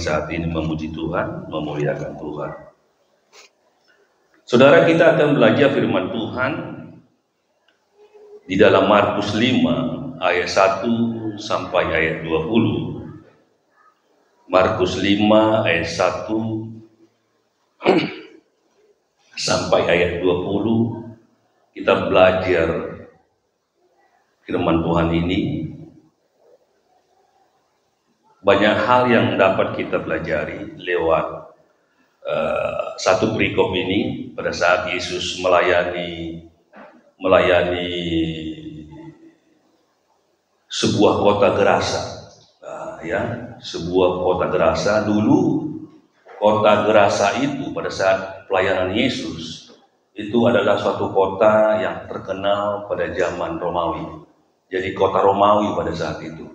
saat ini memuji Tuhan, memuliakan Tuhan. Saudara, kita akan belajar firman Tuhan di dalam Markus 5 ayat 1 sampai ayat 20. Markus 5 ayat 1 sampai ayat 20. Kita belajar firman Tuhan ini. Banyak hal yang dapat kita pelajari lewat satu perikop ini pada saat Yesus melayani sebuah kota Gerasa. Sebuah kota Gerasa. Dulu kota Gerasa itu pada saat pelayanan Yesus itu adalah suatu kota yang terkenal pada zaman Romawi. Jadi kota Romawi pada saat itu.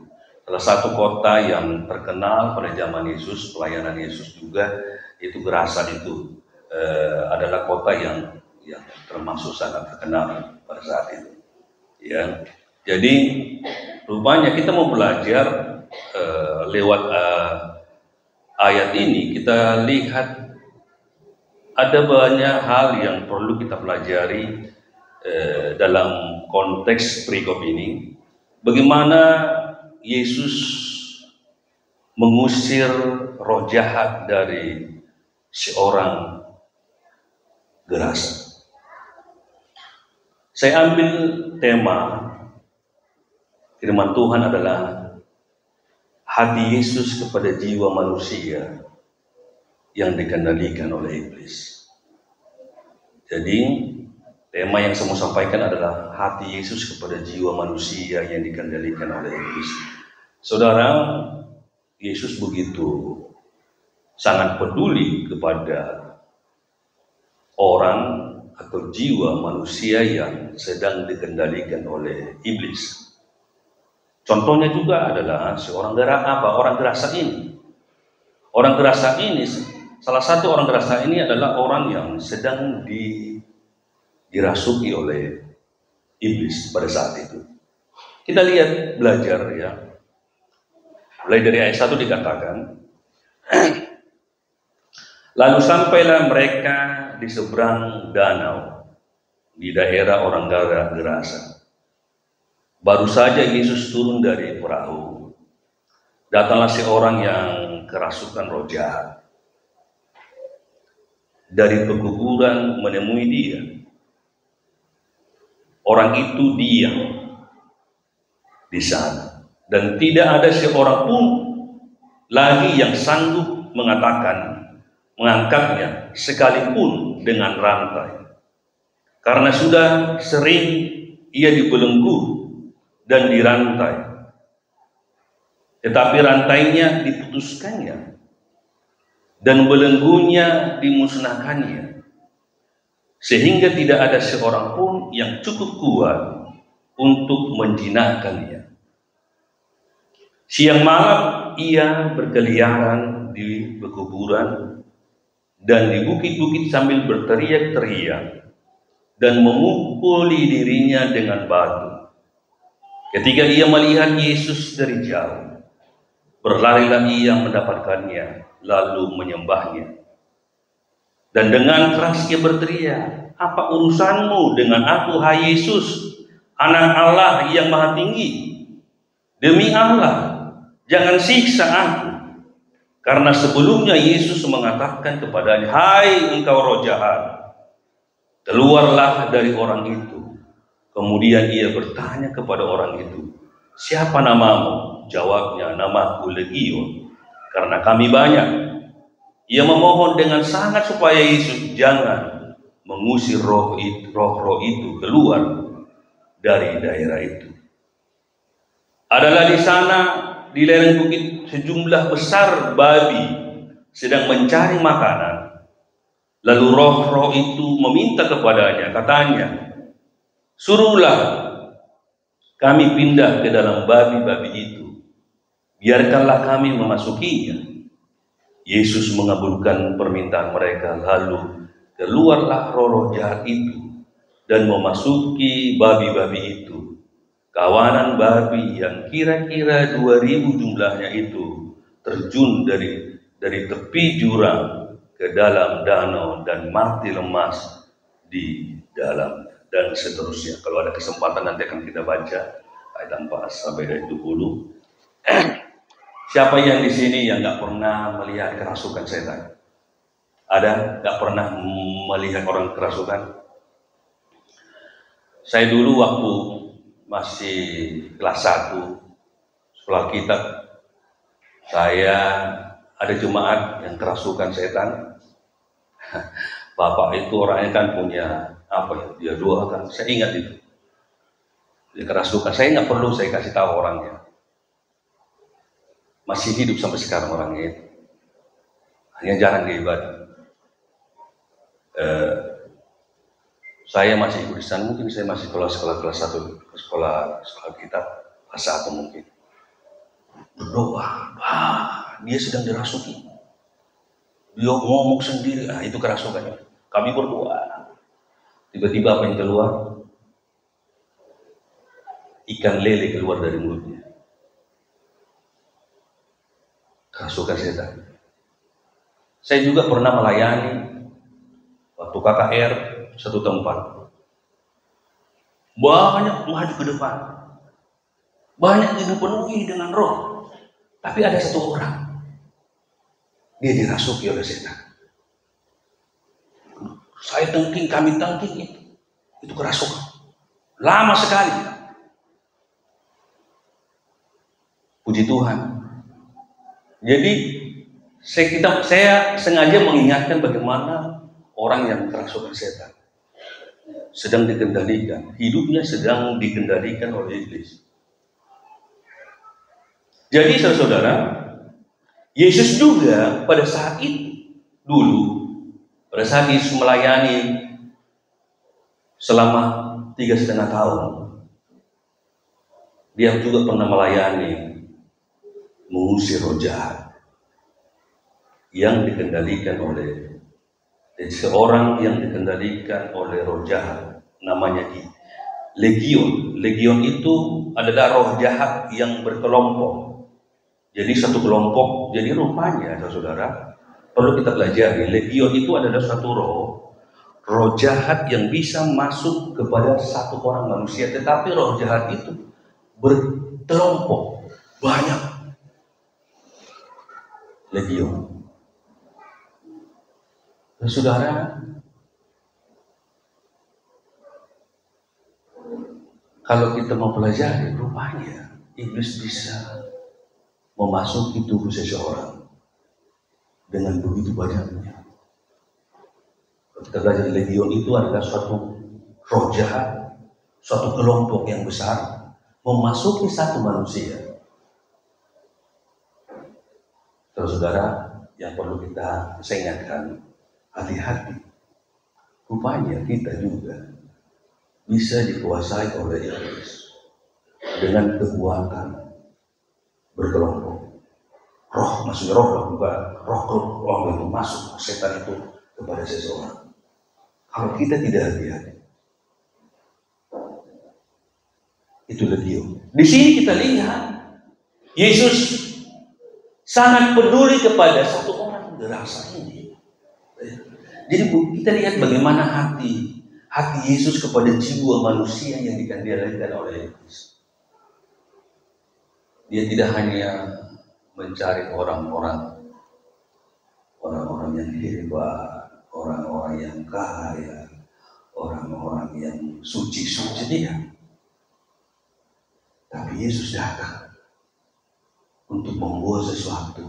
Salah satu kota yang terkenal pada zaman Yesus, pelayanan Yesus juga, itu Gerasa itu adalah kota yang termasuk sangat terkenal pada saat itu. Ya, jadi rupanya kita mau belajar lewat ayat ini, kita lihat ada banyak hal yang perlu kita pelajari dalam konteks perikop ini. Bagaimana Yesus mengusir roh jahat dari seorang Gerasa. Saya ambil tema firman Tuhan adalah hati Yesus kepada jiwa manusia yang dikendalikan oleh iblis. Jadi tema yang saya mau sampaikan adalah hati Yesus kepada jiwa manusia yang dikendalikan oleh iblis. Saudara, Yesus begitu sangat peduli kepada orang atau jiwa manusia yang sedang dikendalikan oleh iblis. Contohnya juga adalah orang Gerasa ini. Orang Gerasa ini, salah satu orang Gerasa ini adalah orang yang sedang dirasuki oleh iblis pada saat itu. Kita lihat, belajar ya. Mulai dari ayat 1 dikatakan, lalu sampailah mereka di seberang danau di daerah orang Gerasa. Baru saja Yesus turun dari perahu. Datanglah seorang yang kerasukan roh jahat dari pekuburan menemui dia. Orang itu diam di sana dan tidak ada seorang pun lagi yang sanggup mengangkatnya sekalipun dengan rantai, karena sudah sering ia dibelenggu dan dirantai, tetapi rantainya diputuskannya dan belenggunya dimusnahkannya, sehingga tidak ada seorang pun yang cukup kuat untuk menjinakkannya. Siang malam ia berkeliaran di pekuburan dan di bukit-bukit sambil berteriak-teriak dan memukuli dirinya dengan batu. Ketika ia melihat Yesus dari jauh, berlarilah ia mendapatkannya, lalu menyembahnya. Dan dengan keras ia berteriak, "Apa urusanmu dengan aku, hai Yesus, Anak Allah yang Maha Tinggi? Demi Allah, jangan siksa aku." Karena sebelumnya Yesus mengatakan kepadanya, "Hai engkau roh jahat, keluarlah dari orang itu." Kemudian ia bertanya kepada orang itu, "Siapa namamu?" Jawabnya, "Namaku Legion, karena kami banyak." Ia memohon dengan sangat supaya Yesus jangan mengusir roh itu keluar dari daerah itu. Adalah di sana di lereng bukit sejumlah besar babi sedang mencari makanan. Lalu roh-roh itu meminta kepadanya, katanya, "Suruhlah kami pindah ke dalam babi-babi itu, biarkanlah kami memasukinya." Yesus mengabulkan permintaan mereka, lalu keluarlah roh-roh jahat itu dan memasuki babi-babi itu. Kawanan babi yang kira-kira 2000 jumlahnya itu terjun dari dari tepi jurang ke dalam danau dan mati lemas di dalam, dan seterusnya. Kalau ada kesempatan nanti akan kita baca ayat 4 sampai ayat 20. Siapa yang di sini yang nggak pernah melihat kerasukan setan? Ada nggak pernah melihat orang kerasukan? Saya dulu waktu masih kelas 1 sekolah kitab, saya ada jemaat yang kerasukan setan. Bapak itu orangnya kan punya apa ya? Dia dua kan, saya ingat itu. Dia kerasukan. Saya nggak perlu saya kasih tahu orangnya. Masih hidup sampai sekarang orangnya itu. Hanya jarang dia ibadah. Saya masih ikut di sana, mungkin saya masih sekolah kelas 1, sekolah kitab kelas 1 mungkin. Berdoa, dia sedang dirasuki. Dia ngomong sendiri, itu kerasukannya. Kami berdoa. Tiba-tiba apa yang keluar? Ikan lele keluar dari mulutnya. Kerasukan setan. Saya juga pernah melayani waktu KKR satu tempat. Banyak maju ke depan. Banyak dipenuhi dengan roh. Tapi ada satu orang. Dia dirasuki oleh setan. Saya tengking, kami tengking itu kerasukan. Lama sekali. Puji Tuhan. Jadi saya sengaja mengingatkan bagaimana orang yang kerasukan setan sedang dikendalikan, hidupnya sedang dikendalikan oleh iblis. Jadi saudara, Yesus juga pada saat itu dulu, pada saat Yesus melayani selama 3,5 tahun, dia juga pernah melayani mengusir roh jahat yang dikendalikan oleh seorang yang dikendalikan oleh roh jahat, namanya legion. Legion itu adalah roh jahat yang berkelompok. Jadi satu kelompok, jadi rupanya saudara, perlu kita pelajari, legion itu adalah satu roh jahat yang bisa masuk kepada satu orang manusia, tetapi roh jahat itu berkelompok, banyak. Legion. Nah, saudara, kalau kita mau pelajari, rupanya iblis bisa memasuki tubuh seseorang dengan begitu banyaknya. Kita belajar legion itu adalah suatu roh jahat, suatu kelompok yang besar memasuki satu manusia. Terus saudara, yang perlu kita ingatkan, hati-hati. Rupanya kita juga bisa dikuasai oleh iblis dengan kekuatan berkelompok. Roh, maksudnya roh bukan roh itu masuk setan itu kepada seseorang. Kalau kita tidak hati-hati, itu legion. Di sini kita lihat Yesus sangat peduli kepada satu orang gerasa ini. Jadi kita lihat bagaimana hati Yesus kepada jiwa manusia yang dikendalikan oleh iblis. Dia tidak hanya mencari orang-orang yang hebat, orang-orang yang kaya, orang-orang yang suci-suci dia. Tapi Yesus datang untuk membuat sesuatu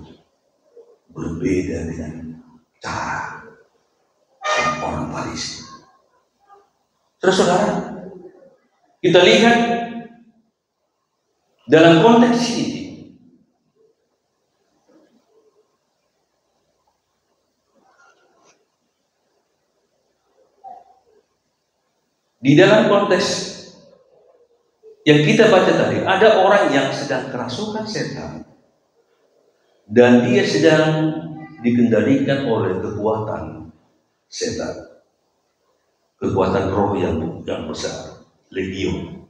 berbeda dengan cara orang Farisi. Terus saudara, kita lihat dalam konteks ini, di dalam konteks yang kita baca tadi, ada orang yang sedang kerasukan setan dan dia sedang dikendalikan oleh kekuatan setan, kekuatan roh yang besar, legion.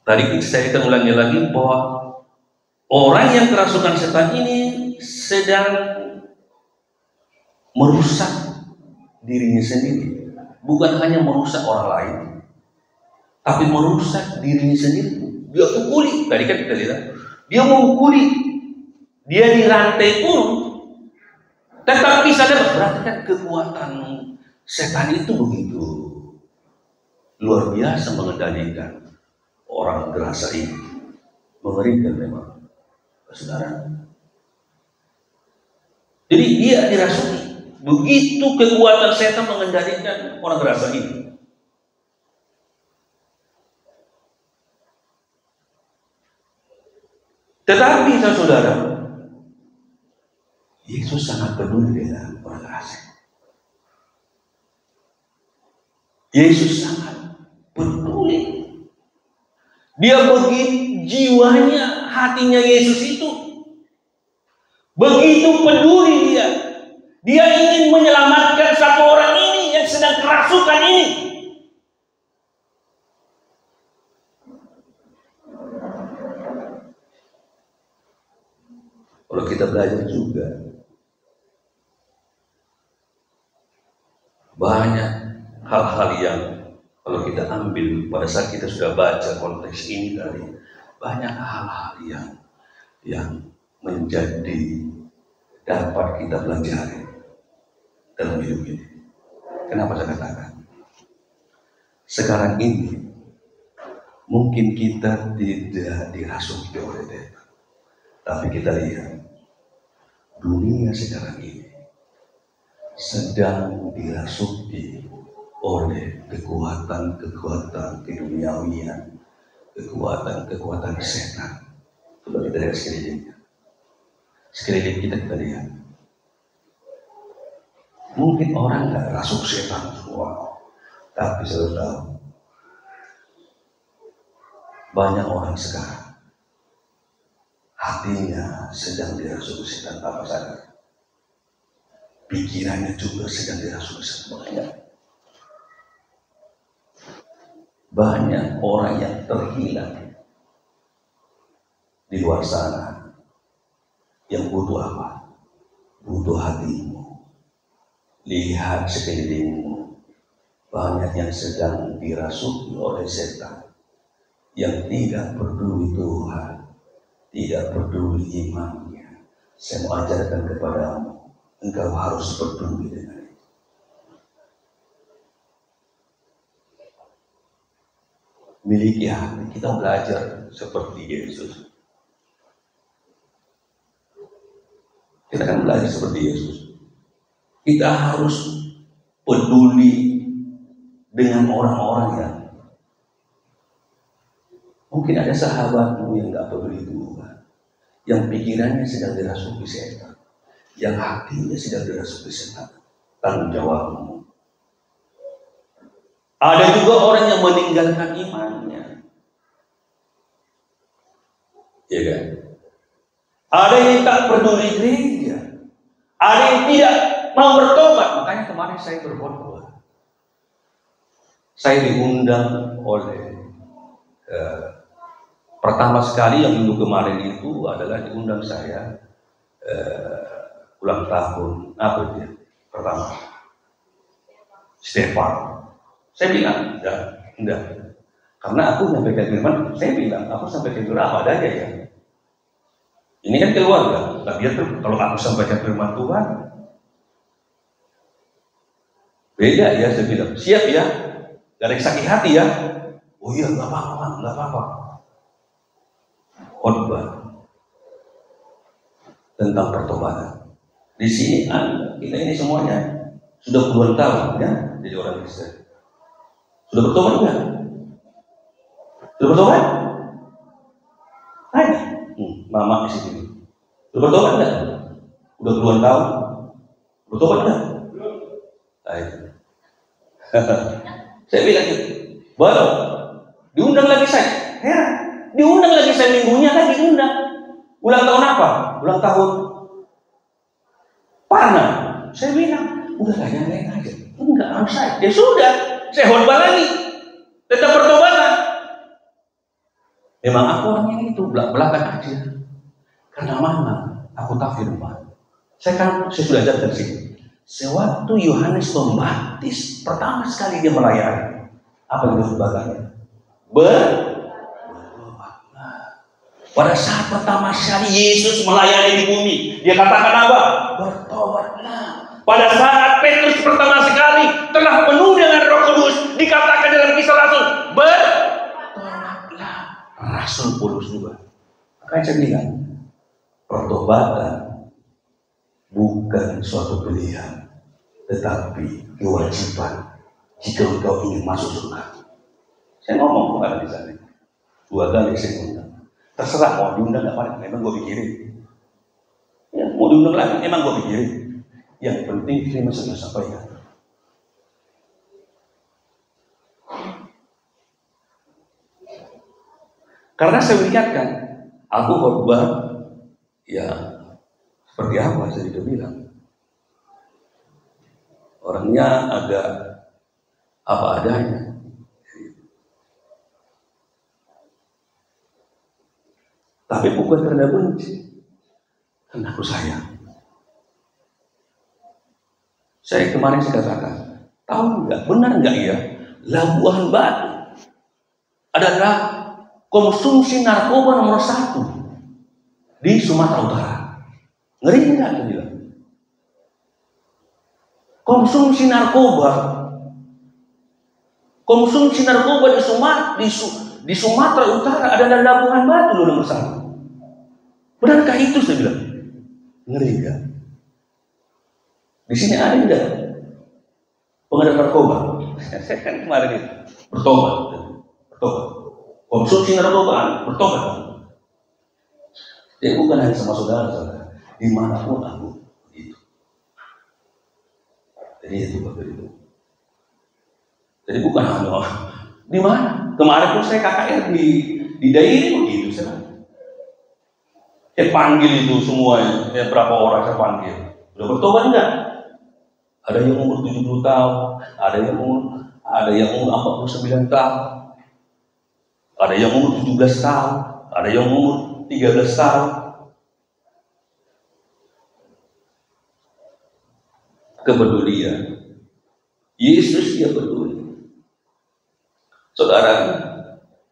Tadi saya ulangi lagi bahwa Orang yang kerasukan setan ini sedang merusak dirinya sendiri. Bukan hanya merusak orang lain, tapi merusak dirinya sendiri. Dia pukuli, tadi kan kita lihat. Dia memukuli, dia dirantai pun. Tetapi sadar, berarti kan kekuatan setan itu begitu luar biasa mengendalikan orang gerasa ini. Mengerikan memang, saudara. Jadi dia dirasuki. Begitu kekuatan setan mengendalikan orang gerasa ini. Tetapi saudara, Yesus sangat peduli dengan orang gerasa. Yesus sangat peduli. Dia begitu jiwanya, hatinya Yesus itu begitu peduli dia. Dia ingin menyelamatkan satu orang ini yang sedang kerasukan ini. Kalau kita belajar juga, banyak hal-hal yang kalau kita ambil pada saat kita sudah baca konteks ini tadi, banyak hal-hal yang menjadi dapat kita pelajari dalam hidup ini. Kenapa saya katakan? Sekarang ini mungkin kita tidak dirasuki oleh setan, tapi kita lihat dunia sekarang ini sedang dirasuki oleh kekuatan keduniawian, kekuatan setan. Coba kita lihat sekeliling kita lihat. Mungkin orang nggak rasuk setan semua, tapi saya tahu banyak orang sekarang hatinya sedang dirasuki setan tanpa sadar. Pikirannya juga sedang dirasuki setan. Banyak orang yang terhilang di luar sana. Yang butuh apa? Butuh hatimu. Lihat sekelilingmu. Banyak yang sedang dirasuki oleh setan, yang tidak peduli Tuhan, tidak peduli imannya. Saya mau ajarkan kepadamu, engkau harus peduli dengan itu. Miliki hati. Kita belajar seperti Yesus. Kita kan belajar seperti Yesus. Kita harus peduli dengan orang-orang yang mungkin ada sahabatmu yang gak peduli Tuhan, yang pikirannya sedang dirasuki setan, yang hatinya sedang dirasuki setan. Tanggung jawabmu. Ada juga orang yang meninggalkan imannya, ya kan? Ada yang tak peduli gereja, ada yang tidak mau bertobat. Makanya kemarin saya berkhotbah, saya diundang oleh pertama sekali yang minggu kemarin itu adalah diundang saya ulang tahun apa dia pertama Stefan. Saya bilang enggak, karena aku sampaikan firman. Saya bilang aku sampaikan firman apa adanya ya. Ini kan keluarga, nggak biar kalau aku sampaikan firman Tuhan beda ya. Saya bilang siap ya, gak ada yang sakit hati ya. Oh iya, nggak apa-apa. Khotbah tentang pertobatan. Di sini kita ini semuanya sudah puluhan tahun ya jadi orang Kristen. Sudah bertobat enggak? Sudah bertobat? Ayo, mama di sini. Sudah bertobat enggak? Udah puluhan tahun. Bertobat enggak? Ayo. Saya bilang gitu. Baru diundang lagi saya. Heran. Diundang lagi saya minggunya lagi diundang. Ulang tahun apa? Ulang tahun Parna. Saya bilang, udah lah yang lain aja. Enggak, harus saya. Ya sudah, saya khotbah lagi. Tetap pertobatan. Memang aku orangnya itu belak-belakan aja. Karena mana? Aku tak firman. Saya sudah ajarkan sih. Sewaktu Yohanes Pembaptis pertama sekali dia melayani, apa yang disebutkannya? Pada saat pertama sekali Yesus melayani di bumi, dia katakan apa? Bertobatlah. Pada saat Petrus pertama sekali telah penuh dengan Roh Kudus, dikatakan dalam Kisah Rasul, bertobatlah. Rasul Paulus juga. Makanya saya bilang, pertobatan bukan suatu pilihan, tetapi kewajiban jika engkau ingin masuk surga. Saya ngomong kepada di sana 2 kali saya ngundang. Terserah mau diundang nggak apa, memang gue pikirin. Ya, mau diundang lagi, memang gue pikirin. Yang penting firman sudah sampaikan. Karena saya ingatkan, aku khotbah ya seperti apa saya sudah bilang. Orangnya agak apa adanya. Tapi bukan karena benci, karena aku sayang. Saya kemarin saya katakan, tahu nggak, benar nggak ya, Labuan Batu adalah konsumsi narkoba nomor 1 di Sumatera Utara. Ngeri nggak tuh bilang? Konsumsi narkoba di Sumatera Utara adalah Labuan Batu nomor 1. Benarkah itu saya bilang? Ngeri nggak? Di sini ada enggak pengedar narkoba? Saya kan kemarin itu bertobat. Konsumsi narkoba, bertobat. Jadi bukan hanya sama saudara, dimanapun aku itu. Jadi itu betul itu. Jadi bukan hanya di mana. Kemarin pun saya KKR di daerah begitu saya panggil itu semuanya, berapa orang saya panggil. Udah bertobat enggak? Ada yang umur 70 tahun, ada yang umur 49 tahun, ada yang umur 17 tahun, ada yang umur 13 tahun. Kepedulian. Yesus dia peduli. Saudara,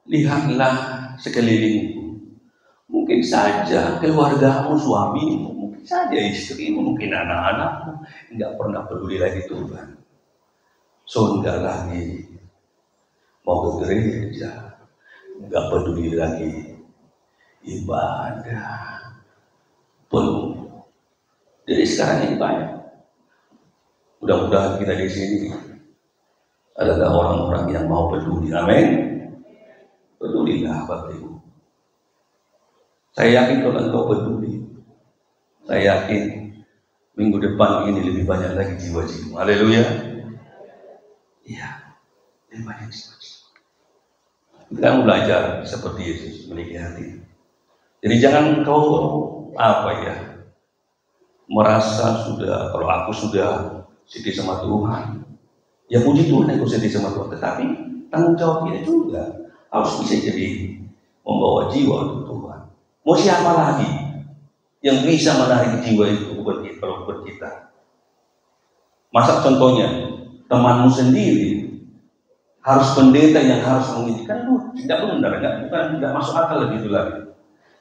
lihatlah sekelilingmu. Mungkin saja keluargamu, suamimu, mungkin saja istrimu, mungkin anak-anakmu tidak pernah peduli lagi Tuhan. Enggak lagi mau ke gereja, enggak peduli lagi ibadah penuh. Jadi sekarang ini banyak. Mudah-mudahan kita di sini adalah orang-orang yang mau peduli. Amin. Pedulilah Bapak Ibu. Saya yakin kalau engkau peduli, saya yakin minggu depan ini lebih banyak lagi jiwa-jiwa. Haleluya. Iya, lebih banyak jiwa-jiwa. Kita belajar seperti Yesus memiliki hati. Jadi jangan engkau merasa sudah, kalau aku sudah sedih sama Tuhan, ya puji Tuhan aku sedih sama Tuhan. Tetapi tanggung jawab kita juga harus bisa jadi membawa jiwa untuk Tuhan. Mau siapa lagi yang bisa menarik jiwa itu kalau bukan kita? Masa contohnya temanmu sendiri harus pendeta yang harus mengizinkan lu tidak benar, tidak masuk akal lagi itu lagi.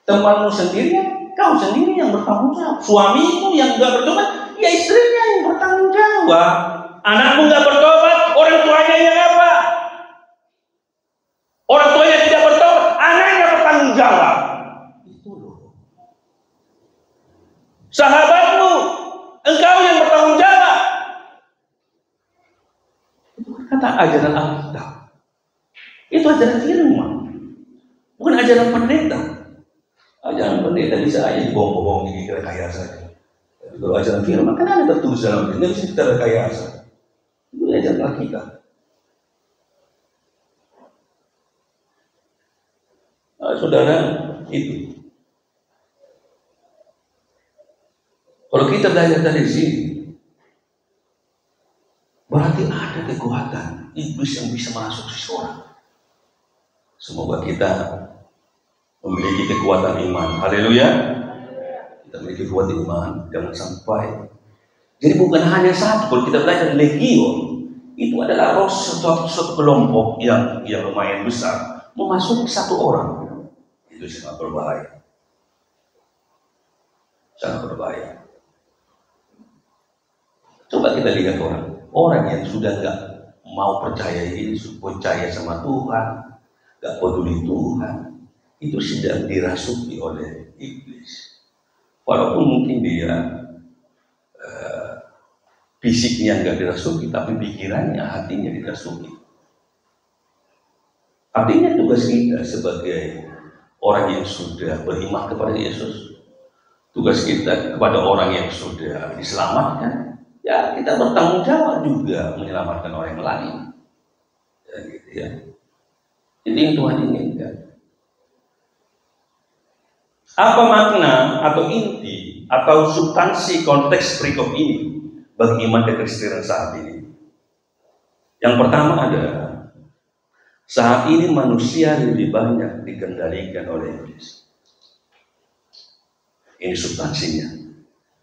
Temanmu sendiri, kau sendiri yang bertanggung jawab. Suamimu yang nggak bertobat, ya istrinya yang bertanggung jawab. Anakmu nggak bertobat, orang tuanya yang apa? Orang tuanya tidak bertobat, anaknya bertanggung jawab. Sahabatmu, engkau yang bertanggung jawab. Itu kata ajaran Alkitab. Itu ajaran firman, bukan ajaran pendeta. Ajaran pendeta bisa aja dibohong-bohong jadi rekayasa saja. Tapi kalau ajaran firman kan ada tertulis dalam Bible, bisa kita rekayasa. Itu ajaran Alkitab. Nah, saudara, itu. Kalau kita belajar dari sini, berarti ada kekuatan iblis yang bisa masuk seseorang. Semoga kita memiliki kekuatan iman. Haleluya. Kita memiliki kuat iman, jangan sampai. Jadi bukan hanya satu, kalau kita belajar legio, itu adalah roh suatu kelompok yang lumayan besar, memasuki satu orang. Itu sangat berbahaya. Sangat berbahaya. Coba kita lihat orang yang sudah nggak mau percaya Yesus, percaya sama Tuhan, nggak peduli Tuhan, itu sedang dirasuki oleh iblis. Walaupun mungkin dia fisiknya nggak dirasuki, tapi pikirannya, hatinya dirasuki. Artinya tugas kita sebagai orang yang sudah beriman kepada Yesus, tugas kita kepada orang yang sudah diselamatkan, ya kita bertanggung jawab juga menyelamatkan orang lain. Ya, gitu ya. Ini yang Tuhan inginkan. Apa makna atau inti atau substansi konteks perikop ini bagi iman kekristenan saat ini? Yang pertama adalah saat ini manusia lebih banyak dikendalikan oleh iblis. Ini substansinya.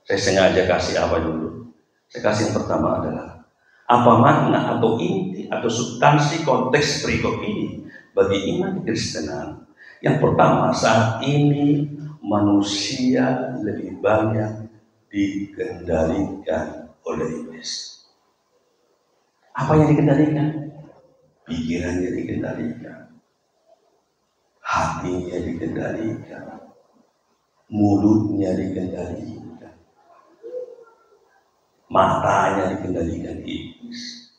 Saya sengaja kasih apa dulu? Saya kasih yang pertama adalah apa makna atau inti atau substansi konteks perikop ini bagi iman kekristenan? Yang pertama, saat ini manusia lebih banyak dikendalikan oleh iblis. Apa yang dikendalikan? Pikirannya dikendalikan, hatinya dikendalikan, mulutnya dikendalikan, matanya dikendalikan iblis,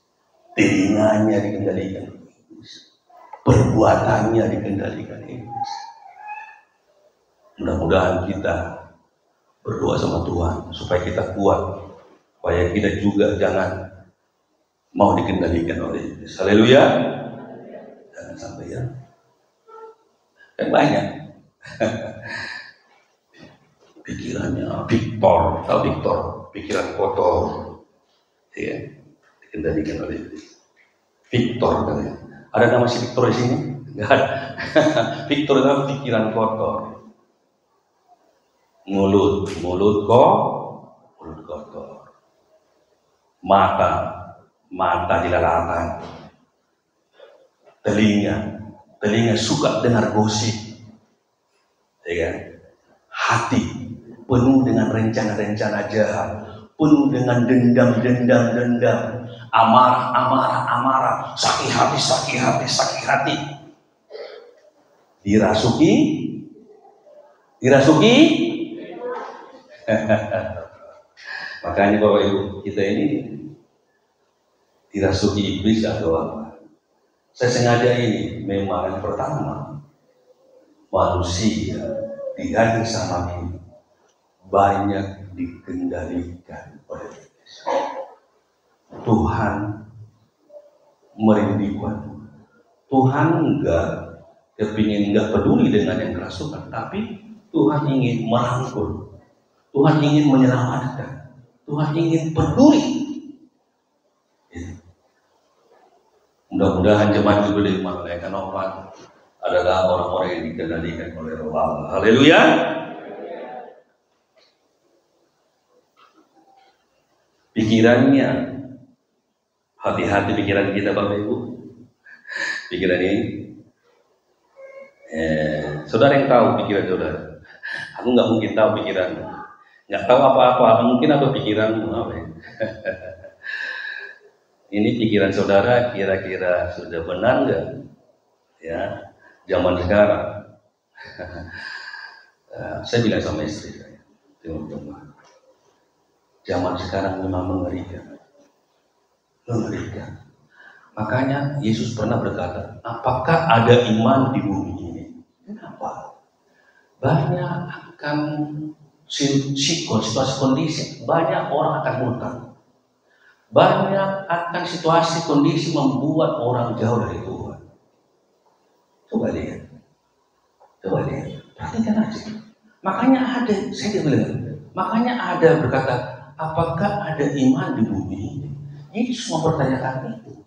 telinganya dikendalikan iblis, perbuatannya dikendalikan iblis. Mudah-mudahan kita berdoa sama Tuhan supaya kita kuat, supaya kita juga jangan mau dikendalikan oleh iblis. Haleluya. Jangan sampai ya. Kan banyak. Pikirannya Victor, tahu Victor, pikiran kotor, ya, dikendalikan oleh iblis. Victor kan? Ada nama si Victor di sini? Enggak ada. Victor itu pikiran kotor. Mulut kotor. Mata dilalatan, telinga suka dengar gosip, ya kan? Hati penuh dengan rencana-rencana jahat, penuh dengan dendam, amarah, sakit hati. Dirasuki. Makanya Bapak Ibu, kita ini dirasuki iblis atau apa? Saya sengaja ini memang yang pertama, manusia di hari zaman ini banyak dikendalikan oleh iblis. Tuhan merindukan, Tuhan enggak peduli dengan yang kerasukan, tapi Tuhan ingin merangkul, Tuhan ingin menyelamatkan, Tuhan ingin peduli. Mudah-mudahan jemaat Jubilee Malaikat Nova adalah orang-orang yang dikendalikan oleh Roh Allah. Haleluya. Pikirannya, hati-hati pikiran kita Bapak Ibu. Pikiran ini, saudara yang tahu pikiran saudara. Aku nggak mungkin tahu pikiran, nggak tahu apa-apa. Mungkin apa pikiranmu apa ya? Ini pikiran saudara kira-kira sudah benar nggak? Ya, zaman sekarang. Saya bilang sama istri saya, teman-teman, zaman sekarang memang mengerikan. Makanya Yesus pernah berkata, apakah ada iman di bumi ini? Kenapa? Banyak akan situasi kondisi, banyak orang akan murka. Banyak akan situasi kondisi membuat orang jauh dari Tuhan. Coba lihat, perhatikan aja. Makanya ada berkata, apakah ada iman di bumi ini? Yesus mempertanyakan itu.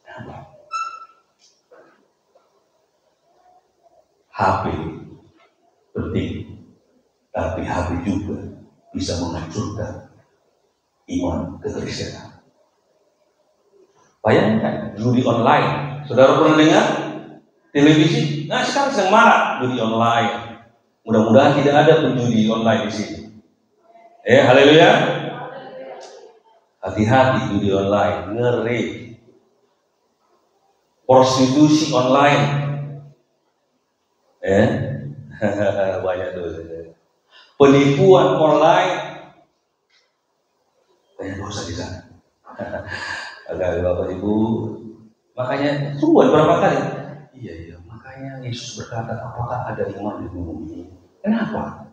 Kenapa? HP penting, tapi HP juga bisa menghancurkan iman kekristenan. Bayangkan judi online. Saudara pernah dengar televisi? Nah, sekarang sedang marak judi online. Mudah-mudahan tidak ada penjudi online di sini. Haleluya. Hati-hati judi online, ngeri. Prostitusi online. Banyak tuh. Penipuan online. Banyak dosa di sana. Agak Bapak Ibu, makanya sungguh berapa kali? Iya, makanya Yesus berkata, apakah ada iman di bumi ini? Kenapa?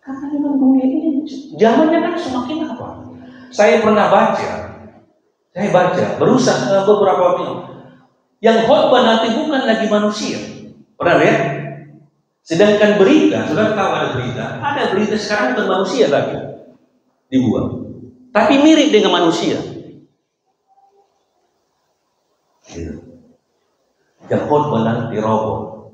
Karena memang dunia ini zamannya kan semakin apa? Saya pernah baca, berusaha beberapa minggu. Yang khotbah nanti bukan lagi manusia. Pernah lihat? Sedangkan berita, saudara tahu ada berita sekarang bukan manusia lagi dibuat, tapi mirip dengan manusia. Yang khotbah nanti robot.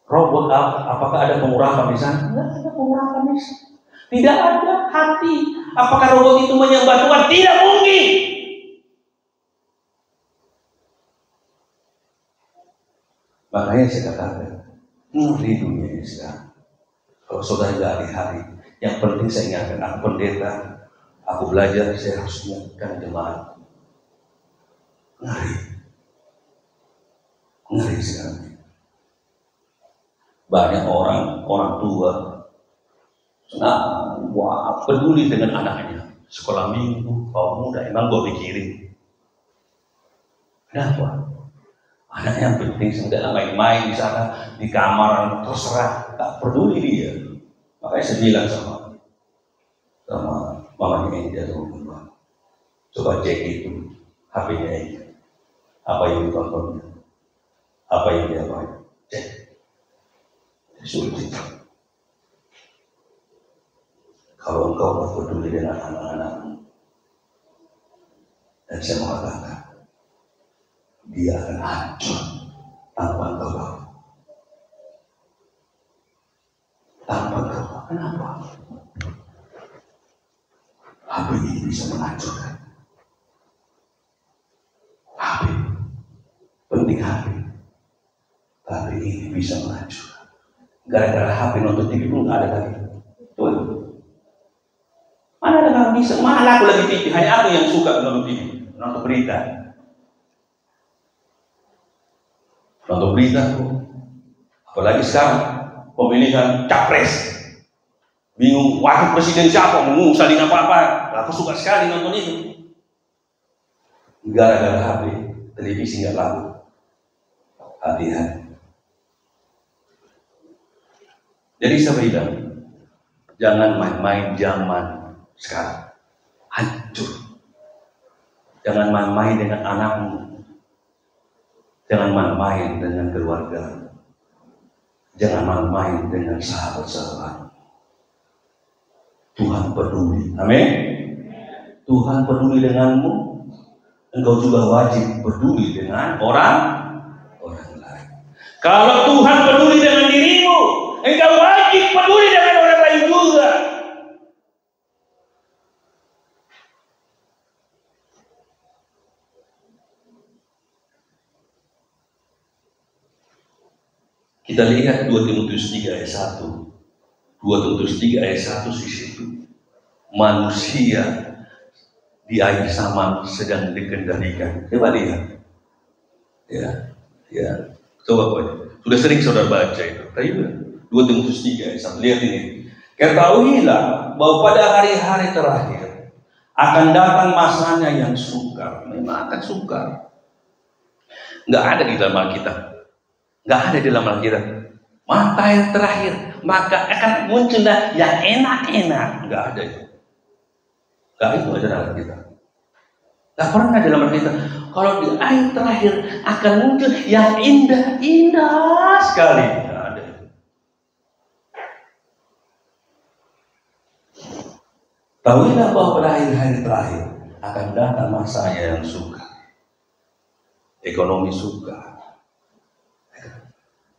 Robot apakah ada pengurapan di sana? Tidak ada pengurapan di sana. Tidak ada hati. Apakah robot itu menyembah Tuhan? Tidak mungkin. Makanya saya katakan, ngeri dunia ini sekarang. Kalau saudara tidak hari-hari, yang penting saya ingatkan, aku pendeta, aku belajar, saya harus ingatkan jemaat. Ngeri sekarang. Banyak orang tua peduli dengan anaknya. Sekolah minggu, kaum muda, emang gue pikirin. Kenapa? Anaknya yang penting sudah main-main di sana, di kamar, terserah, tak peduli dia. Makanya saya bilang sama mamanya dia atau mbak, coba cek itu HP-nya ini, apa yang ditontonnya, apa yang dia baca, cek. Sulit. Kalau engkau tak peduli dengan anak-anakmu, dan saya mengatakan dia akan hancur tanpa engkau tahu. Kenapa? HP ini bisa menghancurkan. HP penting HP, tapi ini bisa menghancurkan. Gara-gara HP nonton TV pun nggak ada lagi. Tuh, mana ada nggak bisa? Mana aku lagi TV? Hanya aku yang suka nonton TV, nonton berita. Nonton berita tuh. Apalagi sekarang pemilihan capres. Bingung wakil presiden siapa? Mau salin apa-apa? Aku suka sekali nonton itu. Gara-gara HP, televisi nggak laku. Hati-hati. Jadi saya bilang, jangan main-main zaman sekarang. Hancur. Jangan main-main dengan anakmu. Jangan main-main dengan keluarga. Jangan main-main dengan sahabat-sahabat. Tuhan peduli. Amin. Tuhan peduli denganmu. Engkau juga wajib peduli dengan orang lain. Kalau Tuhan peduli dengan dirimu, engkau wajib peduli dengan orang lain juga. Kita lihat 2 Timotius 3 ayat 1. 2 Timotius 3 ayat 1 di situ. Manusia di akhir zaman sedang dikendalikan. Coba lihat. Ya. Coba baca. Sudah sering saudara baca itu. Tapi 2 Timotius 3 ayat 1. Lihat ini. Ketahuilah bahwa pada hari-hari terakhir akan datang masanya yang sukar. Memang akan sukar. Nggak ada di dalam Alkitab. Nggak ada di dalam Alkitab. Mata yang terakhir, maka akan muncullah yang enak-enak. Nggak ada itu. Nggak itu ada dalam Alkitab. Nggak pernah dalam Alkitab. Kalau di akhir terakhir akan muncul yang indah-indah sekali. Nggak ada itu. Tahuilah bahwa pada hari-hari terakhir akan datang masanya yang sukar. Ekonomi sukar.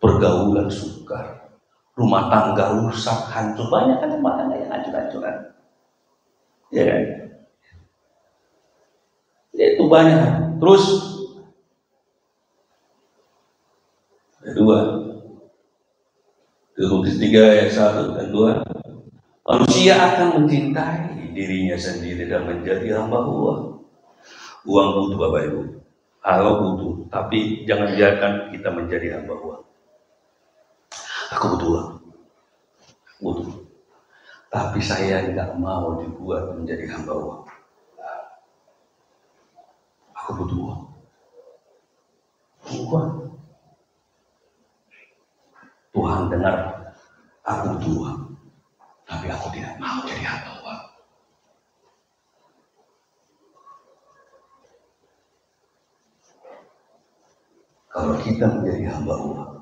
pergaulan sukar, rumah tangga rusak, hancur. Banyak kan rumah tangga yang hancur-hancuran. Ya kan? Itu banyak. Terus kedua, Timotius 3 ayat 1 dan 2, manusia akan mencintai dirinya sendiri dan menjadi hamba uang. Uang butuh Bapak Ibu, Allah butuh, tapi jangan biarkan kita menjadi hamba uang. Aku butuh uang, butuh, tapi saya tidak mau dibuat menjadi hamba uang. Aku butuh uang. Tuhan dengar, aku butuh uang, tapi aku tidak mau jadi hamba uang. Kalau kita menjadi hamba uang,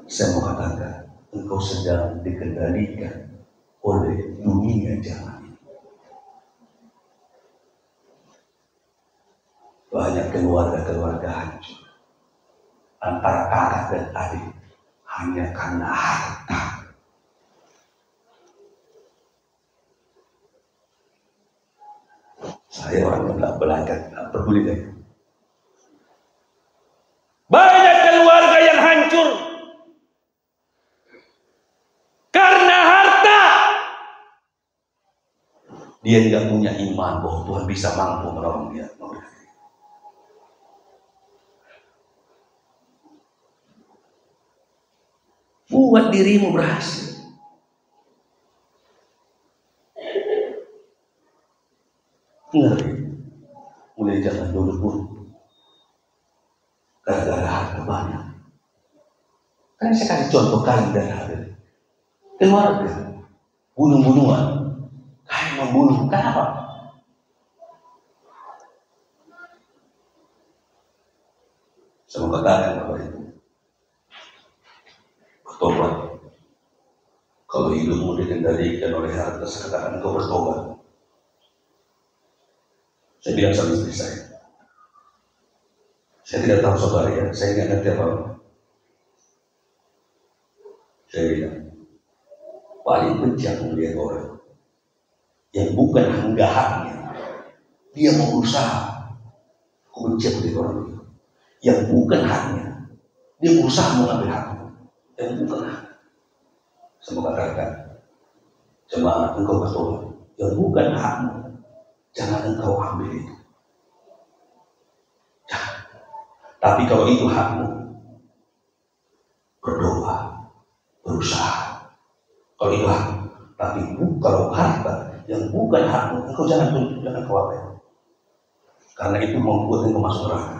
saya mau katakan, engkau sedang dikendalikan oleh dunia zaman ini. Banyak keluarga-keluarga hancur antara kakak dan adik hanya karena harta. Saya orang yang tidak belajar, tidak peduli lagi. Banyak keluarga yang hancur karena harta. Dia tidak punya iman bahwa Tuhan bisa mampu menolong dia. Buat dirimu berhasil. Ngeri. Mulai zaman dulu pun gara-gara harta banyak. Kan saya kasih contoh kali dari hari keluarga bunuh-bunuhan, kayak membunuh. Kenapa? Saya mau katakan Bapak Ibu, bertobat. Kalau hidupmu dikendalikan oleh harta, saya katakan engkau bertobat. Saya bilang sama istri saya tidak tahu saudara ya, saya tidak ngerti apa-apa. Saya bilang, paling benci aku melihat orang yang bukan hingga haknya, dia mau berusaha. Aku benci aku melihat orang itu yang bukan haknya, dia berusaha mengambil haknya, yang bukan hak. Saya mau katakan, jemaat engkau bertobat, yang bukan hakmu, jangan engkau ambil itu. Jangan. Tapi kalau itu hakmu, berdoa, berusaha. Kalau itu hak, tapi kalau harta yang bukan hakmu, engkau jangan khawatir. Karena itu membuat engkau masuk neraka.